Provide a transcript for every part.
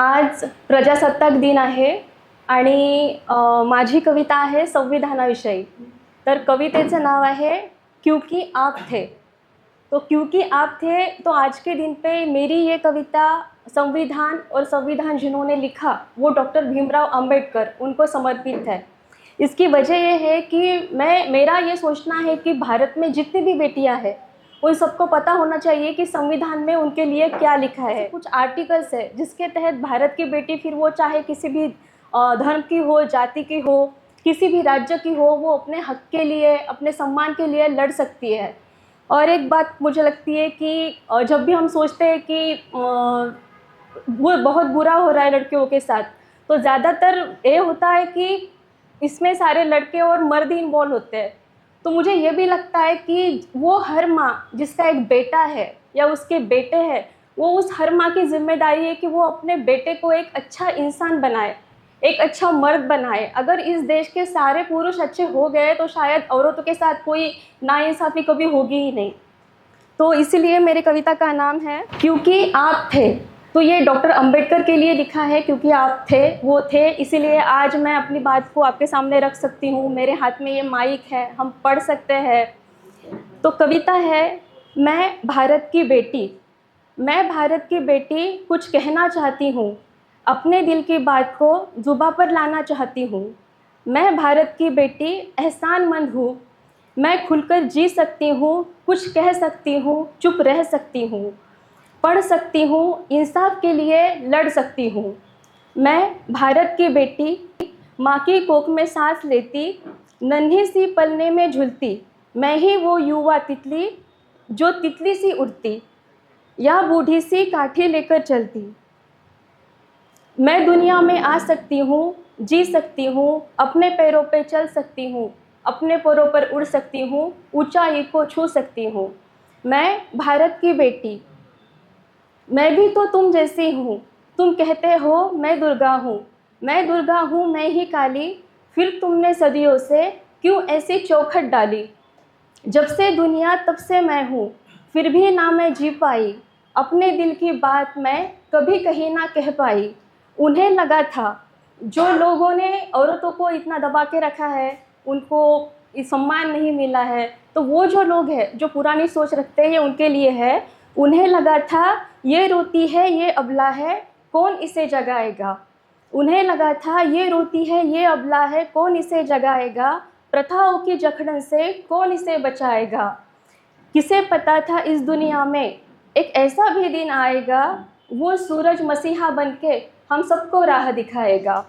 आज प्रजासत्ताक दिन आहे आणि माझी कविता आहे संविधानाविषयी। तर कवितेचं नाव आहे क्योंकि आप थे। तो क्योंकि आप थे, तो आज के दिन पे मेरी ये कविता संविधान और संविधान जिन्होंने लिखा वो डॉक्टर भीमराव अंबेडकर, उनको समर्पित है। इसकी वजह ये है कि मेरा ये सोचना है कि भारत में जितनी भी बेटियां हैं उन सबको पता होना चाहिए कि संविधान में उनके लिए क्या लिखा है। कुछ आर्टिकल्स है जिसके तहत भारत की बेटी, फिर वो चाहे किसी भी धर्म की हो, जाति की हो, किसी भी राज्य की हो, वो अपने हक के लिए, अपने सम्मान के लिए लड़ सकती है। और एक बात मुझे लगती है कि जब भी हम सोचते हैं कि वो बहुत बुरा हो रहा है लड़कियों के साथ, तो ज़्यादातर ये होता है कि इसमें सारे लड़के और मर्द ही इन्वॉल्व होते हैं। तो मुझे ये भी लगता है कि वो हर माँ जिसका एक बेटा है या उसके बेटे हैं, वो उस हर माँ की जिम्मेदारी है कि वो अपने बेटे को एक अच्छा इंसान बनाए, एक अच्छा मर्द बनाए। अगर इस देश के सारे पुरुष अच्छे हो गए तो शायद औरतों के साथ कोई नाइंसाफ़ी कभी होगी ही नहीं। तो इसीलिए मेरी कविता का नाम है क्योंकि आप थे। तो ये डॉक्टर अंबेडकर के लिए लिखा है, क्योंकि आप थे, वो थे, इसीलिए आज मैं अपनी बात को आपके सामने रख सकती हूँ। मेरे हाथ में ये माइक है, हम पढ़ सकते हैं। तो कविता है, मैं भारत की बेटी। मैं भारत की बेटी कुछ कहना चाहती हूँ, अपने दिल की बात को जुबां पर लाना चाहती हूँ। मैं भारत की बेटी एहसानमंद हूँ, मैं खुलकर जी सकती हूँ, कुछ कह सकती हूँ, चुप रह सकती हूँ, पढ़ सकती हूँ, इंसाफ के लिए लड़ सकती हूँ। मैं भारत की बेटी, माँ की कोख में सांस लेती, नन्ही सी पलने में झूलती। मैं ही वो युवा तितली जो तितली सी उड़ती, या बूढ़ी सी काठी लेकर चलती। मैं दुनिया में आ सकती हूँ, जी सकती हूँ, अपने पैरों पे चल सकती हूँ, अपने पैरों पर उड़ सकती हूँ, ऊंचाई को छू सकती हूँ। मैं भारत की बेटी, मैं भी तो तुम जैसी हूँ। तुम कहते हो मैं दुर्गा हूँ, मैं दुर्गा हूँ, मैं ही काली। फिर तुमने सदियों से क्यों ऐसी चौखट डाली। जब से दुनिया तब से मैं हूँ, फिर भी ना मैं जी पाई। अपने दिल की बात मैं कभी कहीं ना कह पाई। उन्हें लगा था जो लोगों ने औरतों को इतना दबा के रखा है, उनको सम्मान नहीं मिला है, तो वो जो लोग हैं जो पुरानी सोच रखते हैं ये उनके लिए है। उन्हें लगा था ये रोती है, ये अबला है, कौन इसे जगाएगा। उन्हें लगा था ये रोती है, ये अबला है, कौन इसे जगाएगा। प्रथाओं की जकड़न से कौन इसे बचाएगा। किसे पता था इस दुनिया में एक ऐसा भी दिन आएगा, वो सूरज मसीहा बनके हम सबको राह दिखाएगा।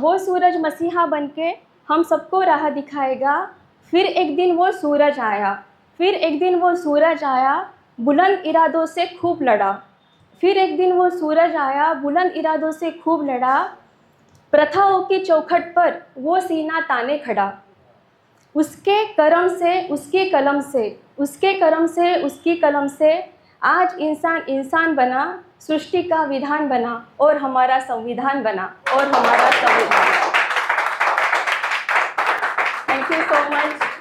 वो सूरज मसीहा बनके हम सबको राह दिखाएगा। फिर एक दिन वो सूरज आया, फिर एक दिन वो सूरज आया, बुलंद इरादों से खूब लड़ा। फिर एक दिन वो सूरज आया, बुलंद इरादों से खूब लड़ा। प्रथाओं की चौखट पर वो सीना ताने खड़ा। उसके करम से, उसकी कलम से, उसके करम से, उसकी कलम से आज इंसान इंसान बना, सृष्टि का विधान बना और हमारा संविधान बना, और हमारा संविधान। Thank you so much.